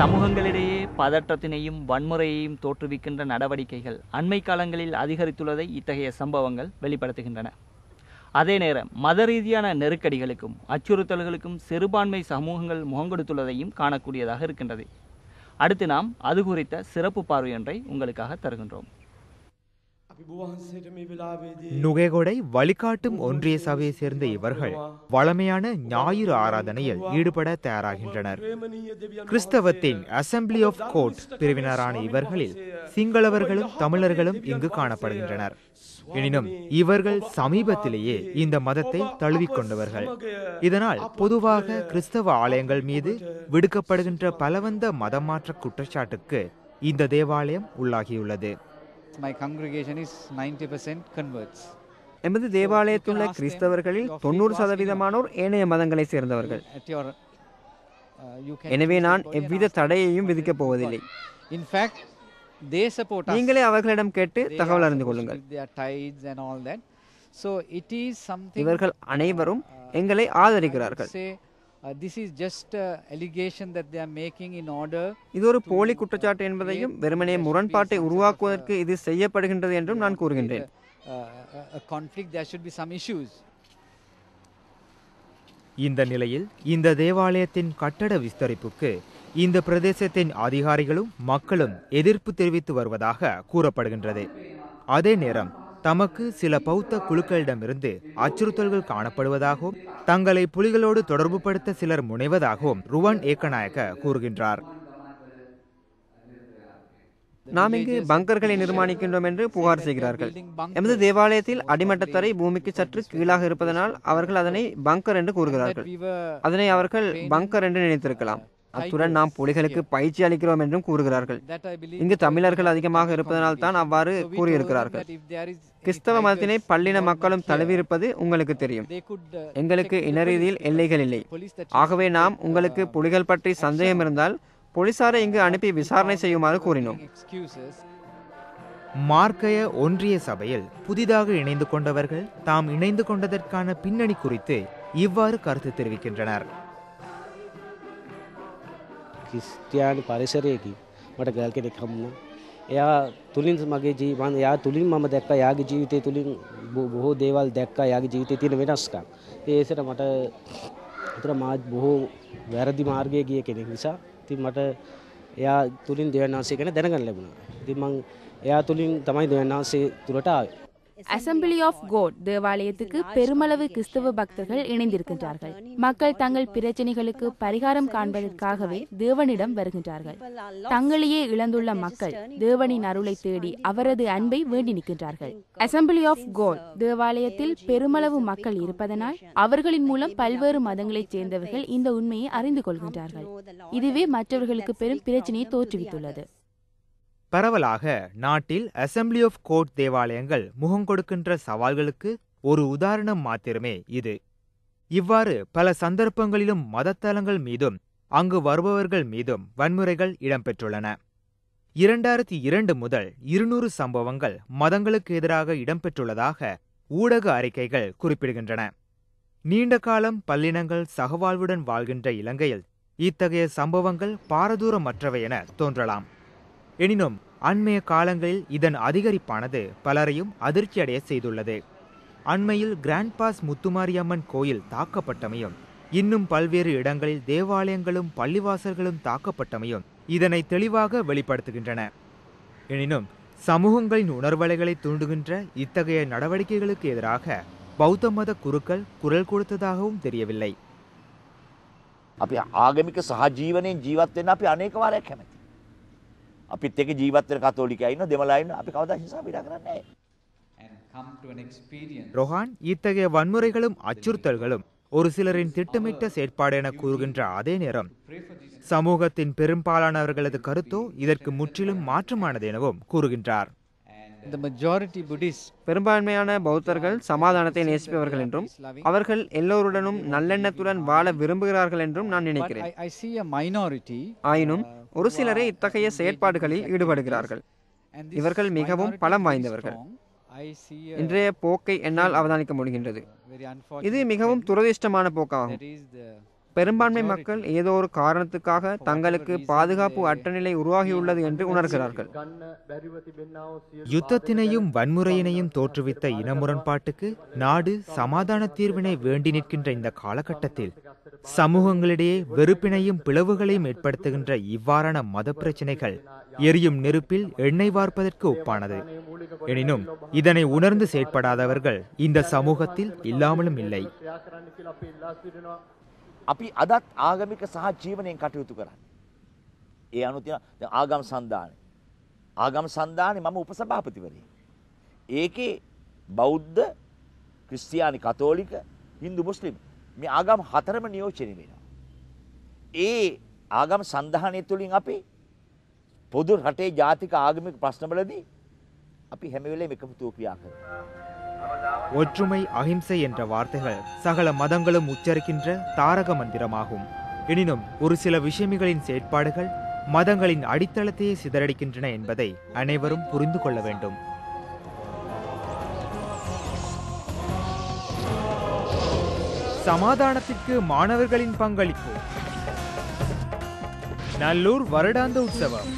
சமூகங்களிடையே பதற்றத்தினையும் வன்முறையையும் தோற்றுவிக்கின்ற நடவடிக்கைகள் அண்மை காலங்களில் அதிகரித்துள்ளதை இத்தகைய சம்பவங்கள் வெளிப்படுத்துகின்றன. அதே நேரம் மத ரீதியான நெருக்கடிகளுக்கும் அச்சுறுத்தல்களுக்கும் சிறுபான்மை சமூகங்கள் முகங்கொடுத்துள்ளதையும் காணக்கூடியதாக இருக்கின்றது. அடுத்து நாம் அது குறித்த சிறப்பு பார்வையொன்றை உங்களுக்காக தருகின்றோம். நுகேகொடை வழிகாட்டும் ஒன்றிய சபையை சேர்ந்த இவர்கள் வளமையான ஞாயிறு ஆராதனையில் ஈடுபட தயாராகின்றனர். கிறிஸ்தவத்தின் அசம்பிளி ஆஃப் கோட் பிரிவினரான இவர்களில் சிங்களவர்களும் தமிழர்களும் இங்கு காணப்படுகின்றனர். எனினும் இவர்கள் சமீபத்திலேயே இந்த மதத்தை தழுவிக்கொண்டவர்கள். இதனால் பொதுவாக கிறிஸ்தவ ஆலயங்கள் மீது விடுக்கப்படுகின்ற பலவந்த மதமாற்ற குற்றச்சாட்டுக்கு இந்த தேவாலயம் உள்ளாகியுள்ளது. My congregation is 90% converts. எமது தேவாலயத்துள்ள கிறிஸ்தவர்களில் 90% ஏனைய மதங்களை சேர்ந்தவர்கள். எனவே நான் எவ்வித தடையையும் விதிக்கப் போவதில்லை. In fact, they support us. நீங்களே அவர்களிடம் கேட்டு தகவல் அறிந்து கொள்ளுங்கள். So it is something. இவர்கள் அனைவரும் எங்களை ஆதரிக்கிறார்கள். This is just allegation that they are making in order. இது ஒரு போலி குற்றச்சாட்டு என்பதையும் வெறுமனே முரண்பாட்டை உருவாக்குவதற்கு இது செய்யப்படுகின்றது என்றும் நான் கூறுகின்றேன். A conflict, there should be some issues. இந்த நிலையில் இந்த தேவாலயத்தின் கட்டட விஸ்தரிப்புக்கு இந்த பிரதேசத்தின் அதிகாரிகளும் மக்களும் எதிர்ப்பு தெரிவித்து வருவதாக கூறப்படுகின்றது. அதே நேரம் தமக்கு சில பௌத்த குழுக்களிடமிருந்து அச்சுறுத்தல்கள் காணப்படுவதாகவும் தங்களை புலிகளோடு தொடர்புபடுத்த சிலர் முனைவதாகவும் ருவான் ஏக்கநாயக்க கூறுகின்றார். நாம் இங்கு பங்கர்களை நிர்மாணிக்கின்றோம் என்று புகார் செய்கிறார்கள். எமது தேவாலயத்தில் அடிமட்டத்தரை பூமிக்கு சற்று கீழாக இருப்பதனால் அவர்கள் அதனை பங்கர் என்று கூறுகிறார்கள். அதனை அவர்கள் பங்கர் என்று நினைத்திருக்கலாம். அத்துடன் நாம் புலிகளுக்கு பயிற்சி அளிக்கிறோம் என்றும் கூறுகிறார்கள். இங்கு தமிழர்கள் அதிகமாக இருப்பதனால் தான் அவ்வாறு கூறியிருக்கிறார்கள். கிறிஸ்தவ மதத்தினை பல்லின மக்களும் தழுவியிருப்பது உங்களுக்கு தெரியும். எங்களுக்கு இனரீதியில் எல்லைகள் இல்லை. ஆகவே நாம் உங்களுக்கு புலிகள் பற்றி சந்தேகம் இருந்தால் போலீசாரை இங்கு அனுப்பி விசாரணை செய்யுமாறு கூறினோம். மார்க்கய ஒன்றிய சபையில் புதிதாக இணைந்து கொண்டவர்கள் தாம் இணைந்து கொண்டதற்கான பின்னணி குறித்து இவ்வாறு கருத்து தெரிவிக்கின்றனர். ක්‍රිස්තියානි පරිසරයකින් මට ගල් කෙනෙක් හම්බුණා. එයා තුලින් මගේ ජීවිතය එයා තුලින් මම දැක්කා යාගේ ජීවිතය තුලින් බොහෝ දේවල් දැක්කා යාගේ ජීවිතයේ තියෙන වෙනස්කම්. ඒසට මට අතර මා බොහෝ වැරදි මාර්ගයේ ගිය කෙනෙක් නිසා ඉතින් මට එයා තුලින් දෙවියන් වහන්සේ ගැන දැනගන්න ලැබුණා. ඉතින් මම එයා තුලින් තමයි දෙවියන් වහන්සේ තුලට ආවේ. அசம்பிளி ஆஃப் கோட் தேவாலயத்துக்கு பெருமளவு கிறிஸ்தவ பக்தர்கள் இணைந்திருக்கின்றார்கள். மக்கள் தங்கள் பிரச்சனைகளுக்கு பரிகாரம் காண்பதற்காகவே தேவனிடம் வருகின்றார்கள். தங்களையே இழந்துள்ள மக்கள் தேவனின் அருளை தேடி அவரது அன்பை வேண்டி நிற்கின்றார்கள். அசம்பிளி ஆஃப் கோட் தேவாலயத்தில் பெருமளவு மக்கள் இருப்பதனால் அவர்களின் மூலம் பல்வேறு மதங்களைச் சேர்ந்தவர்கள் இந்த உண்மையை அறிந்து கொள்கின்றார்கள். இதுவே மற்றவர்களுக்கு பெரும் பிரச்சனையை தோற்றுவித்துள்ளது. பரவலாக நாட்டில் அசம்பிளி ஆஃப் கோட் தேவாலயங்கள் முகம் கொடுக்கின்ற சவால்களுக்கு ஒரு உதாரணம் மாத்திரமே இது. இவ்வாறு பல சந்தர்ப்பங்களிலும் மதத்தலங்கள் மீதும் அங்கு வருபவர்கள் மீதும் வன்முறைகள் இடம்பெற்றுள்ளன. 2002 முதல் 200 சம்பவங்கள் மதங்களுக்கு எதிராக இடம்பெற்றுள்ளதாக ஊடக அறிக்கைகள் குறிப்பிடுகின்றன. நீண்ட காலம் பல்லினங்கள் சகவாழ்வுடன் வாழ்கின்ற இலங்கையில் இத்தகைய சம்பவங்கள் பாரதூரமற்றவை என தோன்றலாம். எனினும் அண்மைய காலங்களில் இதன் அதிகரிப்பானது பலரையும் அதிர்ச்சியடைய செய்துள்ளது. அண்மையில் கிராண்ட் பாஸ் முத்துமாரியம்மன் கோயில் தாக்கப்பட்டமையும் இன்னும் பல்வேறு இடங்களில் தேவாலயங்களும் பள்ளிவாசல்களும் தாக்கப்பட்டமையும் இதனை தெளிவாக வெளிப்படுத்துகின்றன. எனினும் சமூகங்களின் உணர்வலைகளை தூண்டுகின்ற இத்தகைய நடவடிக்கைகளுக்கு எதிராக பௌத்த மத குருக்கள் குரல் கொடுத்ததாகவும் தெரியவில்லை. අපි ආගමික සහජීවනයෙන් ජීවත් වෙන්න අපි අනේක වාරයක් කැමතියි. අපිත් එක්ක ජීවත් වෙන කතෝලිකයෝ ඉන්න දෙමළා ඉන්න අපි කවදා හිංසා පීඩා කරන්නේ නැහැ. ரோஹான் இத்தகைய வன்முறைகளும் அச்சுறுத்தல்களும் ஒரு சிலரின் திட்டமிட்ட செயற்பாடு என கூறுகின்ற அதே நேரம் சமூகத்தின் பெரும்பாலானவர்களது கருத்தோ இதற்கு முற்றிலும் மாற்றமானது எனவும் கூறுகின்றார். பெரும்பான்மையான பௌத்தர்கள் சமாதானத்தை நேசிப்பவர்கள் என்றும் அவர்கள் எல்லோருடனும் நல்லெண்ணத்துடன் வாழ விரும்புகிறார்கள் என்றும் நான் நினைக்கிறேன். ஆயினும் ஒரு சிலரே இத்தகைய செயற்பாடுகளில் ஈடுபடுகிறார்கள். இவர்கள் மிகவும் பலம் வாய்ந்தவர்கள். இன்றைய போக்கை என்னால் அவதானிக்க முடிகின்றது. இது மிகவும் துரதிர்ஷ்டமான போக்காகும். பெரும்பான்மை மக்கள் ஏதோ ஒரு காரணத்துக்காக தங்களுக்கு பாதுகாப்பு அற்ற நிலை உருவாகியுள்ளது என்று உணர்கிறார்கள். யுத்தத்தினையும் வன்முறையினையும் தோற்றுவித்த இன முரண்பாட்டுக்கு நாடு சமாதான தீர்வினை வேண்டி நிற்கின்ற இந்த காலகட்டத்தில் சமூகங்களிடையே வெறுப்பினையும் பிளவுகளையும் ஏற்படுத்துகின்ற இவ்வாறான மத பிரச்சினைகள் எரியும் நெருப்பில் எண்ணெய் வார்ப்பதற்கு ஒப்பானது. எனினும் இதனை உணர்ந்து செயற்படாதவர்கள் இந்த சமூகத்தில் இல்லாமலும் இல்லை. අපි අදත් ආගමික සහ ජීවනයෙන් කටයුතු කරන්නේ. ඒ අනුව තියෙන ආගම් සන්ධානය. ආගම් සන්ධානයේ මම උපසභාපතිවරයෙක්. ඒකේ බෞද්ධ, ක්‍රිස්තියානි, කතෝලික, හින්දු, මුස්ලිම් මේ ආගම් හතරම නියෝජනය වෙනවා. ඒ ආගම් සන්ධානය තුලින් අපි පොදු රටේ ජාතික ආගමික ප්‍රශ්නවලදී අපි හැම වෙලේම එකමුතුව ක්‍රියා කරනවා. ஒற்றுமை, அகிம்சை என்ற வார்த்தைகள் சகல மதங்களும் உச்சரிக்கின்ற தாரக மந்திரமாகும். எனினும் ஒரு சில விஷயங்களின் செயற்பாடுகள் மதங்களின் அடித்தளத்தையே சிதறடிக்கின்றன என்பதை அனைவரும் புரிந்து கொள்ள வேண்டும். சமாதானத்திற்கு மாணவர்களின் பங்களிப்பு. நல்லூர் வருடாந்த உற்சவம்.